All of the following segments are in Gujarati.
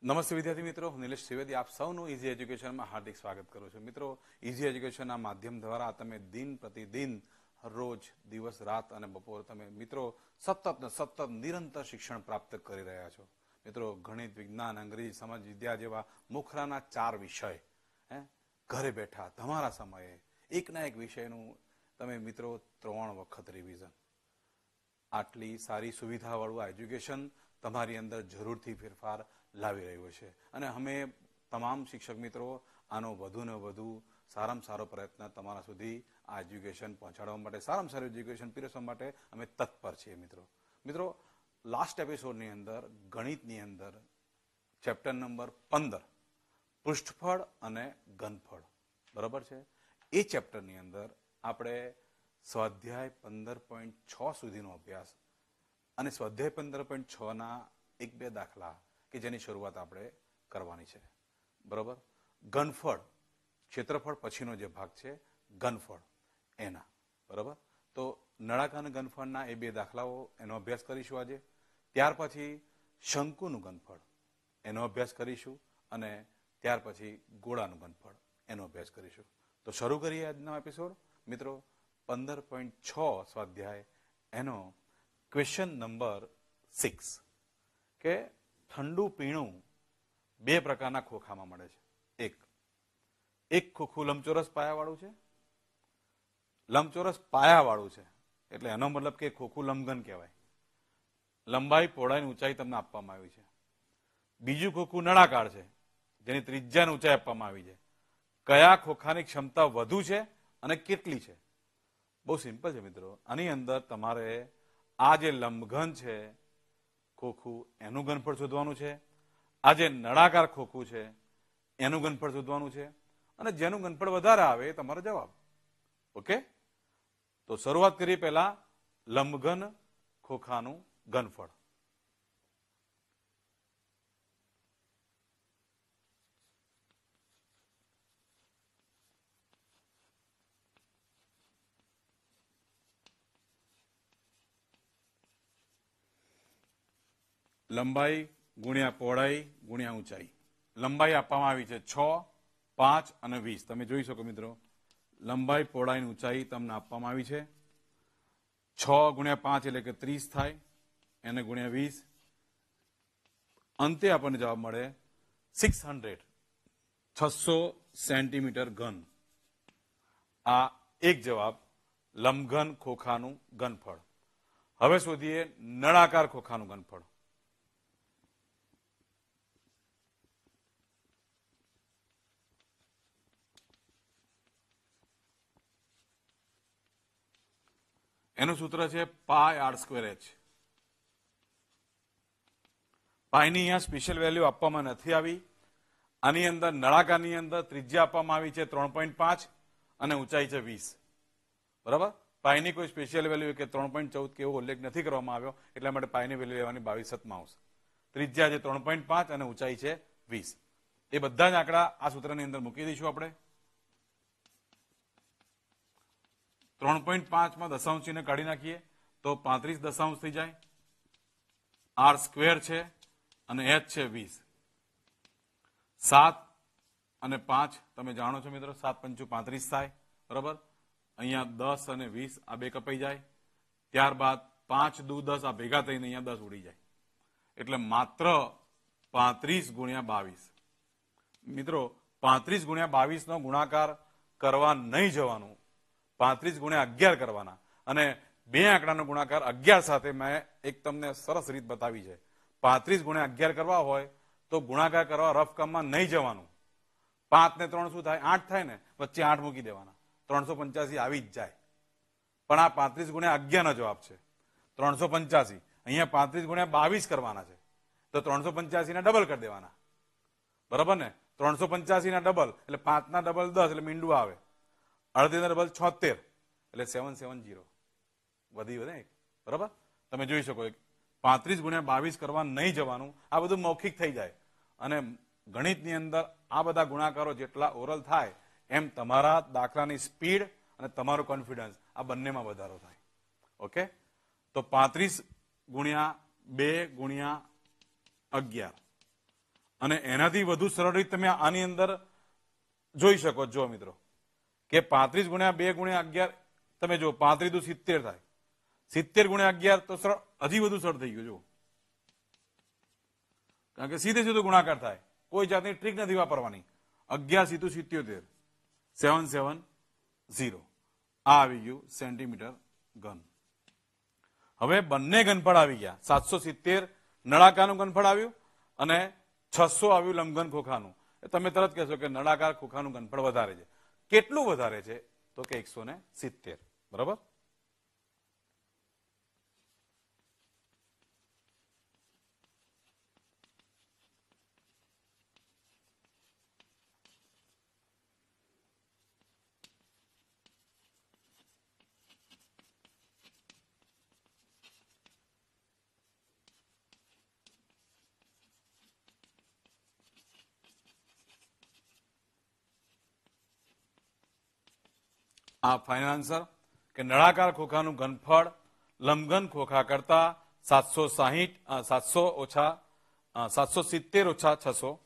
નમસ્તે વિદ્યાર્થી મિત્રો, હું નિલેશ ત્રિવેદી આપ સૌનું ઇઝી એજ્યુકેશનમાં હાર્દિક સ્વાગત કરું છું. મિત્રો, ઇઝી એજ્યુકેશનના માધ્યમ દ્વારા તમે દિન પ્રતિદિન રોજ દિવસ રાત અને બપોર તમે મિત્રો સતત નિરંતર શિક્ષણ પ્રાપ્ત કરી રહ્યા છો. મિત્રો, ગણિત, વિજ્ઞાન, અંગ્રેજી, સમાજ વિદ્યા જેવા મુખરાના 4 વિષય ઘરે બેઠા તમારા સમયે એકના એક વિષયનું તમે મિત્રો 3 વખત રિવિઝન. આટલી સારી સુવિધાવાળું આ એજ્યુકેશન તમારી અંદર જરૂરથી ફેરફાર લાવી રહ્યું છે અને અમે તમામ શિક્ષક મિત્રો આનો વધુ ને વધુ સારામાં સારો પ્રયત્ન તમારા સુધી આ એજ્યુકેશન પહોંચાડવા માટે, સારામાં સારું એજ્યુકેશન પીરસવા માટે અમે તત્પર છીએ. મિત્રો, લાસ્ટ એપિસોડની અંદર ગણિતની અંદર ચેપ્ટર નંબર 15 પૃષ્ઠફળ અને ઘનફળ, બરાબર છે, એ ચેપ્ટરની અંદર આપણે સ્વાધ્યાય 15.6 સુધીનો અભ્યાસ અને સ્વાધ્યાય 15.6ના 1-2 દાખલા કે જેની શરૂઆત આપણે કરવાની છે. બરાબર. ઘનફળ, ક્ષેત્રફળ પછીનો જે ભાગ છે ઘનફળ એના, બરાબર. તો નળાકાર ઘનફળના એ 2 દાખલાઓ એનો અભ્યાસ કરીશું આજે. ત્યાર પછી શંકુનું ઘનફળ એનો અભ્યાસ કરીશું અને ત્યાર પછી ગોળાનું ઘનફળ એનો અભ્યાસ કરીશું. તો શરૂ કરીએ આજનો એપિસોડ. મિત્રો, 15.6 સ્વાધ્યાય એનો ક્વેશ્ચન નંબર 6 કે ઠંડુ પીણું 2 પ્રકારના ખોખામાં મળે છે. એક ખોખું લંબચોરસ પાયાવાળું છે, લંબચોરસ પાયાવાળું છે એટલે એનો મતલબ કે ખોખું લંબઘન કહેવાય. લંબાઈ, પહોળાઈ, ઊંચાઈ તમને આપવામાં આવી છે. બીજું ખોખું નળાકાર છે જેની ત્રિજ્યા ઊંચાઈ આપવામાં આવી છે. કયા ખોખાની ક્ષમતા વધુ છે અને કેટલી છે? બહુ સિમ્પલ છે મિત્રો. આની અંદર તમારે આ જે લંબઘન છે ખોખું એનું ઘનફળ શોધવાનું છે, આ જે નળાકાર ખોખું છે એનું ઘનફળ શોધવાનું છે અને જેનું ઘનફળ વધારે આવે એ તમારો જવાબ. ઓકે, તો શરૂઆત કરીએ પહેલા લંબઘન ખોખાનું ઘનફળ. લંબાઈ ગુણ્યા પહોળાઈ ગુણ્યા ઊંચાઈ. લંબાઈ આપવામાં આવી છે 6, 5 અને 20. તમે જોઈ શકો મિત્રો, લંબાઈ, પહોળાઈ અને ઊંચાઈ તમને આપવામાં આવી છે. 6 ગુણ્યા 5 એટલે કે 30 થાય, એને ગુણ્યા 20, અંતે આપણને જવાબ મળે 600 સેન્ટીમીટર ઘન. આ એક જવાબ લંબઘન ખોખાનું ઘનફળ. હવે શોધીએ નળાકાર ખોખાનું ઘનફળ. એનું સૂત્ર છે πr²h. પાઈની અહીંયા સ્પેશિયલ વેલ્યુ આપવામાં નથી આવી. આની અંદર નળાકારની અંદર ત્રિજ્યા આપવામાં આવી છે 3.5 અને ઊંચાઈ છે 20. બરાબર. પાઈની કોઈ સ્પેશિયલ વેલ્યુ કે 3.14 કે એવો ઉલ્લેખ નથી કરવામાં આવ્યો, એટલા માટે પાઈની વેલ્યુ લેવાની 22/7. ત્રિજ્યા છે 3.5 અને ઊંચાઈ છે 20. એ બધા જ આંકડા આ સૂત્રની અંદર મૂકી દઈશું આપણે. 3.5 દશાંશ ચિહ્ન કાઢી નાખીએ તો 35 દશાંશ થઈ જાય. r² છે અને h છે 20. 7 અને 5 તમે જાણો છો મિત્રો, 7 × 5 = 35 થાય. બરાબર. અહીંયા 10 અને 20 આ 2 કપાઈ જાય. ત્યારબાદ 5 × 2 = 10, આ ભેગા થઈને અહીંયા 10 ઉડી જાય. એટલે માત્ર 35 × 22. મિત્રો, 35 × 22 નો ગુણાકાર કરવા નહીં જવાનું, 35 × 11 કરવાના. અને 2 આંકડાનો ગુણાકાર 11 સાથે મેં એક તમને સરસ રીત બતાવી છે. 35 × 11 કરવા હોય તો ગુણાકાર કરવા રફકમમાં નહીં જવાનું. 5 ને 3 શું થાય? 8 થાય ને, વચ્ચે 8 મૂકી દેવાના, 385 આવી જ જાય. પણ આ 35 × 11 નો જવાબ છે 385. અહીંયા 35 × 22 કરવાના છે તો 385 ના ડબલ કરી દેવાના. બરાબર ને? 385 ના ડબલ એટલે 5 ના ડબલ 10 એટલે મીંડું આવે. 38 ના ડબલ 76 એટલે 770 વધી વધે. બરાબર. તમે જોઈ શકો 35 × 22 કરવા નહીં જવાનું. આ બધું મૌખિક થઈ જાય અને ગણિતની અંદર આ બધા ગુણાકારો જેટલા ઓરલ થાય એમ તમારા દાખલાની સ્પીડ અને તમારો કોન્ફિડન્સ આ બંનેમાં વધારો થાય. ઓકે, તો 35 × 2 × 11 અને એનાથી વધુ સરળ રીત તમે આની અંદર જોઈ શકો જો મિત્રો કે 35 ગુણ્યા 2 ગુણ્યા 11 તમે જો 35 દુ 70 થાય 70 ગુણ્યા 11 તો સરળ હજી વધુ સરળ થઈ ગયું જો કારણ કે સીધે સીધો ગુણાકાર થાય કોઈ જાતની ટ્રીક નથી વાપરવાની 11 સીધું 77 770 આ આવી ગયું સેન્ટીમીટર ઘન હવે બંને ઘનફળ આવી ગયા 770 નળાકારનું ઘનફળ આવ્યું અને 600 આવ્યું લંબઘન ખોખાનું તમે તરત કહેશો કે નળાકાર ખોખાનું ઘનફળ વધારે છે કેટલું વધારે છે તો કે 170 બરાબર આ ફાઇનલ આન્સર કે નળાકાર ખોખાનું ઘનફળ લંબઘન ખોખા કરતા 770 ઓછા 600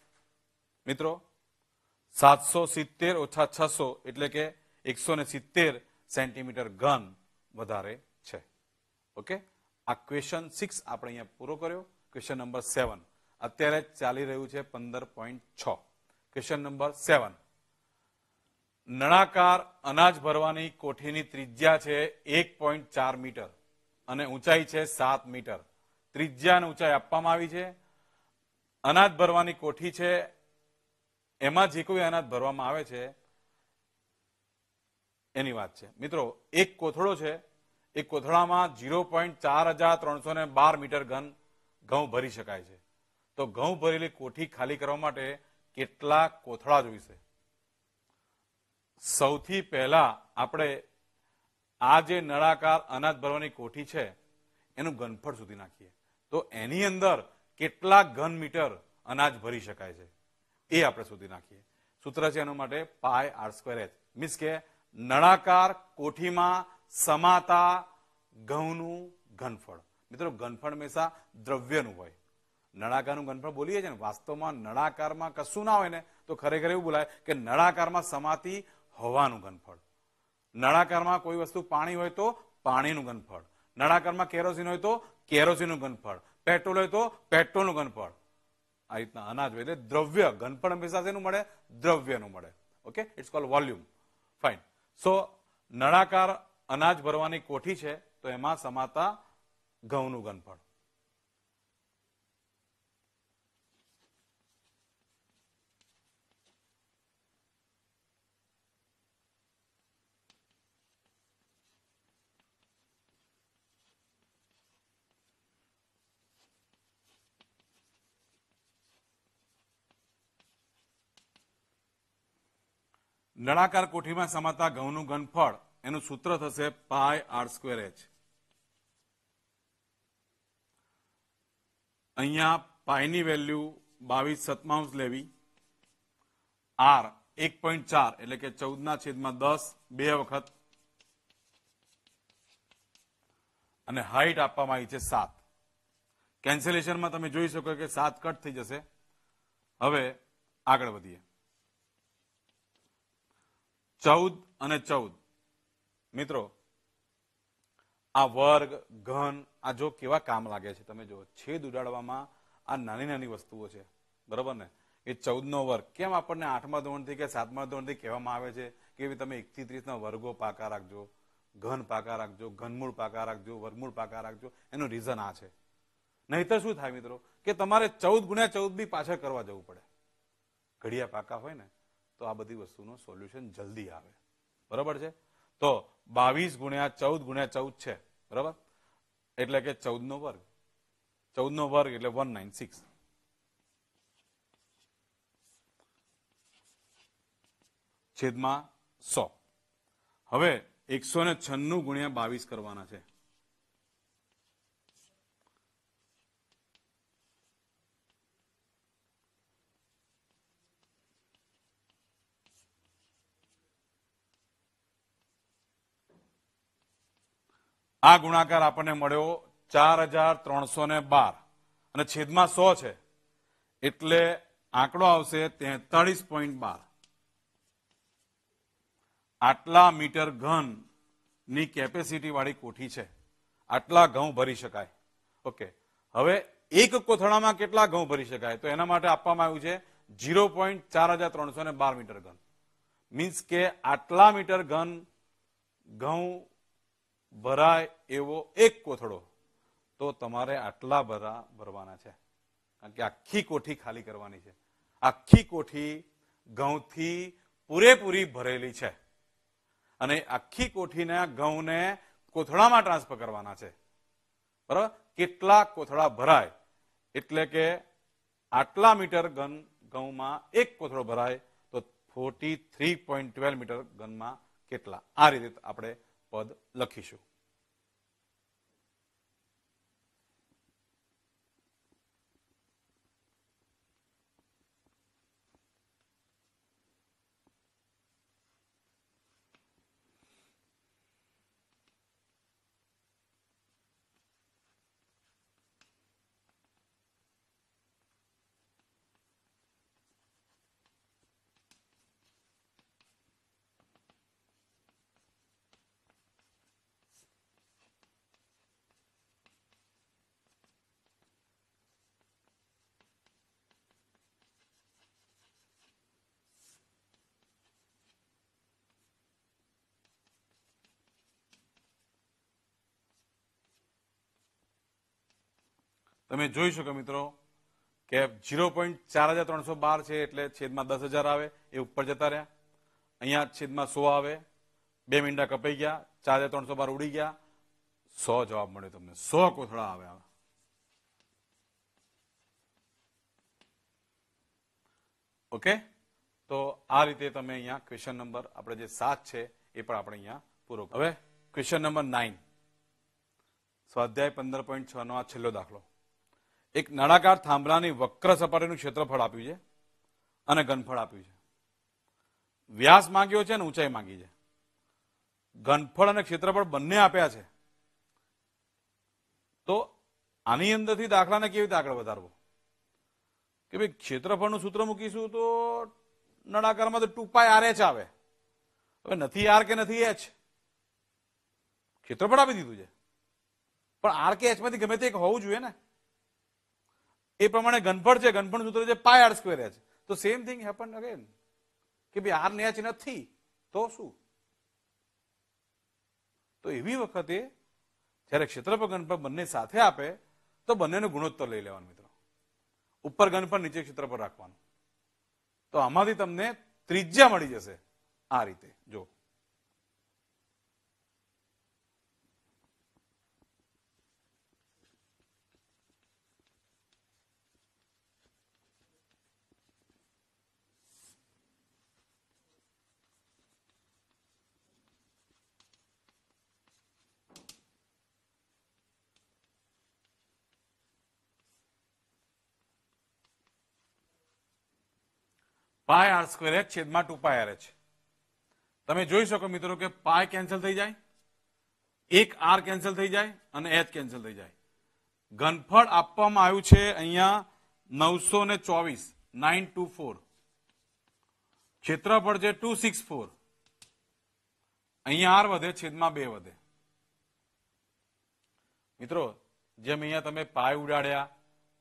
મિત્રો 770 ઓછા 600 એટલે કે 170 સેન્ટીમીટર ઘન વધારે છે ઓકે આ ક્વેશ્ચન 6 આપણે અહીંયા પૂરો કર્યો ક્વેશ્ચન નંબર 7 અત્યારે ચાલી રહ્યું છે 15.6 ક્વેશ્ચન નંબર 7 નળાકાર અનાજ ભરવાની કોઠીની ત્રિજ્યા છે 1.4 મીટર અને ઊંચાઈ છે 7 મીટર ત્રિજ્યા અને ઊંચાઈ આપવામાં આવી છે અનાજ ભરવાની કોઠી છે એમાં જે કોઈ અનાજ ભરવામાં આવે છે એની વાત છે મિત્રો એક કોથળો છે એ કોથળામાં 0.4312 મીટર ઘન ઘઉં ભરી શકાય છે તો ઘઉં ભરેલી કોઠી ખાલી કરવા માટે કેટલા કોથળા જોઈશે સૌથી પહેલા આપણે આ જે નળાકાર અનાજ ભરવાની કોઠી છે એનું ઘનફળ સુધી નાખીએ તો એની અંદર કેટલા ઘન મીટર અનાજ ભરી શકાય છે એ આપણે સુધી નાખીએ સૂત્ર છે એના માટે પાય r²h મીન્સ કે નળાકાર કોઠીમાં સમાતા ઘઉંનું ઘનફળ મિત્રો ઘનફળ હંમેશા દ્રવ્યનું હોય નળાકારનું ઘનફળ બોલીએ છીએ ને વાસ્તવમાં નળાકારમાં કશું ના હોય ને તો ખરેખર એવું બોલાય કે નળાકારમાં સમાતી હવાનું ઘનફળ નળાકારમાં કોઈ વસ્તુ પાણી હોય તો પાણીનું ઘનફળ નળાકારમાં કેરોસીન હોય તો કેરોસીનનું ઘનફળ પેટ્રોલ હોય તો પેટ્રોલનું ઘનફળ આ રીતના અનાજ હોય એટલે દ્રવ્ય ઘનફળ હંમેશા શેનું મળે દ્રવ્યનું મળે okay it's called volume fine so નળાકાર અનાજ ભરવાની કોઠી છે તો એમાં સમાતા ઘઉંનું ઘનફળ નળાકાર કોઠીમાં સમાતા ઘઉંનું ઘનફળ એનું સૂત્ર થશે પાય r²h અહીંયા પાયની વેલ્યુ 22/7 લેવી r 1.4 એટલે કે 14/10 બે વખત અને હાઈટ આપવામાં આવી છે 7 કેન્સલેશનમાં તમે જોઈ શકો કે 7 કટ થઈ જશે હવે આગળ વધીએ 14 અને 14 મિત્રો આ વર્ગ ઘન આ જો કેવા કામ લાગે છે તમે જો છેદ ઉડાડવામાં આ નાની નાની વસ્તુઓ છે બરોબર ને એ 14નો વર્ગ કેમ આપણને 8મા ધોરણથી કે 7મા ધોરણથી કહેવામાં આવે છે કે તમે 1 થી 30ના વર્ગો પાકા રાખજો ઘન પાકા રાખજો ઘનમૂળ પાકા રાખજો વર્ગમૂળ પાકા રાખજો એનું રીઝન આ છે નહીતર શું થાય મિત્રો કે તમારે 14 × 14 બી પાછળ કરવા જવું પડે ઘડિયા પાકા હોય ને તો આ બધી વસ્તુનું સોલ્યુશન જલ્દી આવે બરાબર છે તો 22 × 14 × 14 છે બરાબર એટલે કે 14નો વર્ગ 14નો વર્ગ એટલે 196 છેદમાં 100 હવે 196 × 22 કરવાના છે આ ગુણાકાર આપણને મળ્યો 4312 અને છેદમાં 100 છે એટલે આંકડો આવશે 43.12. આટલા મીટર ઘન ની કેપેસિટી વાળી કોઠી છે. આટલા ઘઉં ભરી શકાય. ઓકે, હવે એક કોથળામાં કેટલા ઘઉં ભરી શકાય? તો એના માટે આપવામાં આવ્યું છે 0.4312 મીટર ઘન. મીન્સ કે આટલા મીટર ઘન ઘઉં ભરાય એવો એક કોથળો, તો તમારે આટલા ભરવાના છે. કારણ કે આખી કોઠી ખાલી કરવાની છે. આખી કોઠી ઘઉંથી પૂરેપૂરી ભરેલી છે અને આખી કોઠીના ઘઉંને કોથળામાં ટ્રાન્સફર કરવાના છે. બરાબર? કેટલા કોથળા ભરાય એટલે કે આટલા મીટર ઘઉંમાં એક કોથળો ભરાય તો 43.12 મીટર ઘનમાં કેટલા? આ રીતે આપણે પદ લખીશું. તમે જોઈ શકો મિત્રો કે 0.4312 છે એટલે છેદમાં 10,000 આવે એ ઉપર જતા રહ્યા. અહીંયા છેદમાં 100 આવે, 2 મીંડા કપાઈ ગયા, 4312 ઉડી ગયા, 100 જવાબ મળ્યો તમને. 100 કોથળા આવે. ઓકે, તો આ રીતે તમે અહીંયા ક્વેશ્ચન નંબર આપણે જે 7 છે એ પણ આપણે અહીંયા પૂરો. હવે ક્વેશ્ચન નંબર 9, સ્વાધ્યાય 15.6 નો આ છેલ્લો દાખલો. એક નળાકાર થાંભલાની વક્ર સપાટીનું ક્ષેત્રફળ આપ્યું છે અને ઘનફળ આપ્યું છે. વ્યાસ માંગ્યો છે અને ઊંચાઈ માંગી છે. ઘનફળ અને ક્ષેત્રફળ બંને આપ્યા છે. તો આની અંદરથી દાખલાને કેવી રીતે આગળ વધારવો? કે ભાઈ ક્ષેત્રફળનું સૂત્ર મૂકીશું તો નળાકારમાં તો 2πRh આવે. હવે નથી આર કે નથી એચ, ક્ષેત્રફળ આપી દીધું છે પણ આર કે એચ માંથી ગમે તે એક હોવું જોઈએ ને. એ પ્રમાણે ઘનફળ છે, ઘનફળ સૂત્ર છે πr²h. તો સેમ થિંગ હેપન અગેન કે ભાઈ આર ને એચ નથી તો શું? તો એવી વખતે જયારે ક્ષેત્રફળ ઘનફળ બંને સાથે આપે તો બંનેનો ગુણોત્તર લઈ લેવાનું મિત્રો. ઉપર ઘનફળ નીચે ક્ષેત્રફળ રાખવાનું. તો આમાંથી તમને ત્રિજ્યા મળી જશે આ રીતે. જો πr²h છેદમાં 2πRh. તમે જોઈ શકો મિત્રો કે પાય કેન્સલ થઈ જાય, એક આર કેન્સલ થઈ જાય અને એચ કેન્સલ થઈ જાય. ઘનફળ આપવામાં આવ્યું છે અહીંયા 924, 924. ક્ષેત્રફળ છે 264. અહીંયા આર વધે, છેદમાં 2 વધે. મિત્રો જેમ અહીંયા તમે પાય ઉડાડ્યા,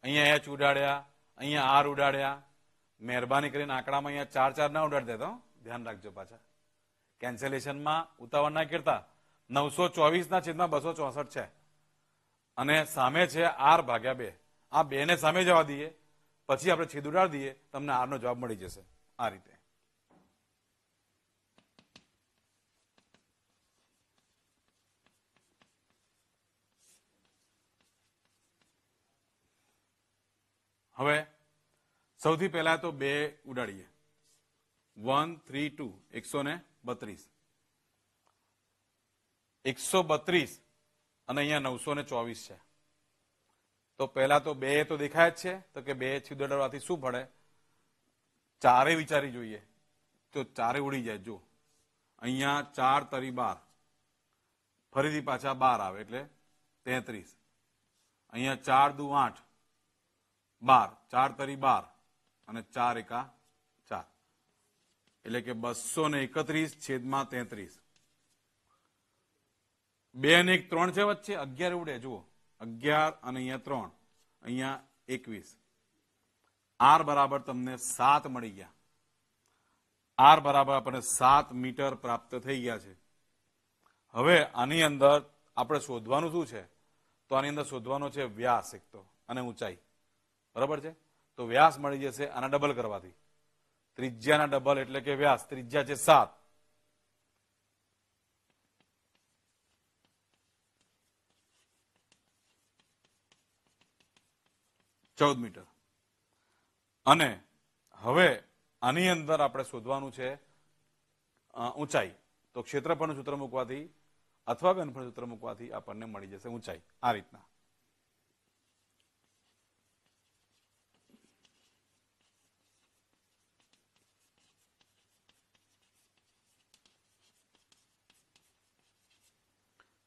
અહીંયા એચ ઉડાડ્યા, અહીંયા આર ઉડાડ્યા, મહેરબાની કરીને આંકડામાં અહીંયા 4 ના ઉડાડી દેતા. ધ્યાન રાખજો પાછા. કેન્સલેશનમાં ઉતાવળ ના કરતા. 924 ના છેદમાં 264 છે અને સામે છે આર ભાગ્યા 2. આ 2 ને સામે જવા દઈએ, પછી આપણે છેદ ઉડાડી દઈએ, તમને આર નો જવાબ મળી જશે આ રીતે. હવે સૌથી પહેલા તો 2 ઉડાડીએ. 1 3 2 132, 132 અને અહીંયા 924 છે. તો પહેલા તો 2 તો દેખાય જ છે. તો કે 2 છેદ ઉડાડવાથી શું પડે? 4 વિચારી જોઈએ તો 4 ઉડી જાય. જો અહીંયા 4 તરી 12, ફરીથી પાછા 12 આવે એટલે 33. અહીંયા 4 દુ 8, 12, 4 તરી 12, અને 4 એકા 4 એટલે કે 231/33. 2 અને 1 3 છે વચ્ચે, 11 ઉડે, જુઓ 11 અને અહીંયા 3, અહીંયા 21. આર બરાબર તમને 7 મળી ગયા. આર બરાબર આપણને 7 મીટર પ્રાપ્ત થઈ ગયા છે. હવે આની અંદર આપણે શોધવાનું શું છે? તો આની અંદર શોધવાનો છે વ્યાસ એક તો અને ઊંચાઈ. બરાબર છે? તો વ્યાસ મળી જશે આના ડબલ કરવાથી. ત્રિજ્યાના ડબલ એટલે કે વ્યાસ. ત્રિજ્યા છે 7. મીટર. અને હવે આની અંદર આપણે શોધવાનું છે ઊંચાઈ. તો ક્ષેત્રફળનું સૂત્ર મૂકવાથી અથવા ઘનફળનું સૂત્ર મૂકવાથી આપણને મળી જશે ઊંચાઈ આ રીતના.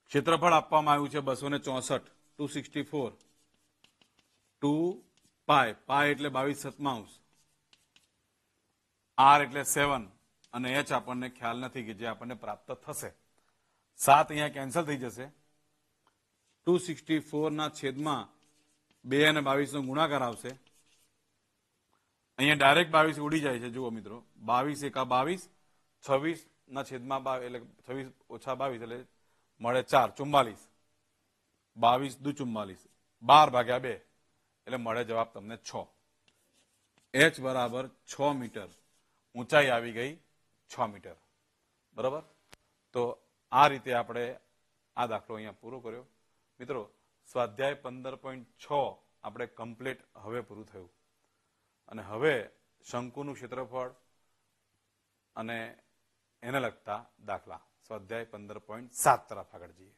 ક્ષેત્રફળ આપવામાં આવ્યું છે 264, 264. 2 પાય, પાય એટલે 22/7, આર એટલે 7 અને એચ આપણને ખ્યાલ નથી કે જે આપણને પ્રાપ્ત થશે. 7 અહીંયા કેન્સલ થઈ જશે. 264 ના છેદમાં 2 અને 22 નો ગુણાકાર આવશે. અહીંયા ડાયરેક્ટ 22 ઉડી જાય છે. જુઓ મિત્રો, 22 એકા 22, 26 ના છેદમાં 22 એટલે 26 ઓછા 22 એટલે મળે 4, 44. 22 દુ 44, 12 ભાગ્યા 2 એટલે મળે જવાબ તમને 6. એચ બરાબર 6 મીટર. ઊંચાઈ આવી ગઈ 6 મીટર. બરાબર? તો આ રીતે આપણે આ દાખલો અહીંયા પૂરો કર્યો. મિત્રો, સ્વાધ્યાય 15.6 આપણે કમ્પ્લીટ હવે પૂરું થયું. અને હવે શંકુનું ક્ષેત્રફળ અને એને લગતા દાખલા સ્વાધ્યાય 15.7 તરફ આગળ જઈએ.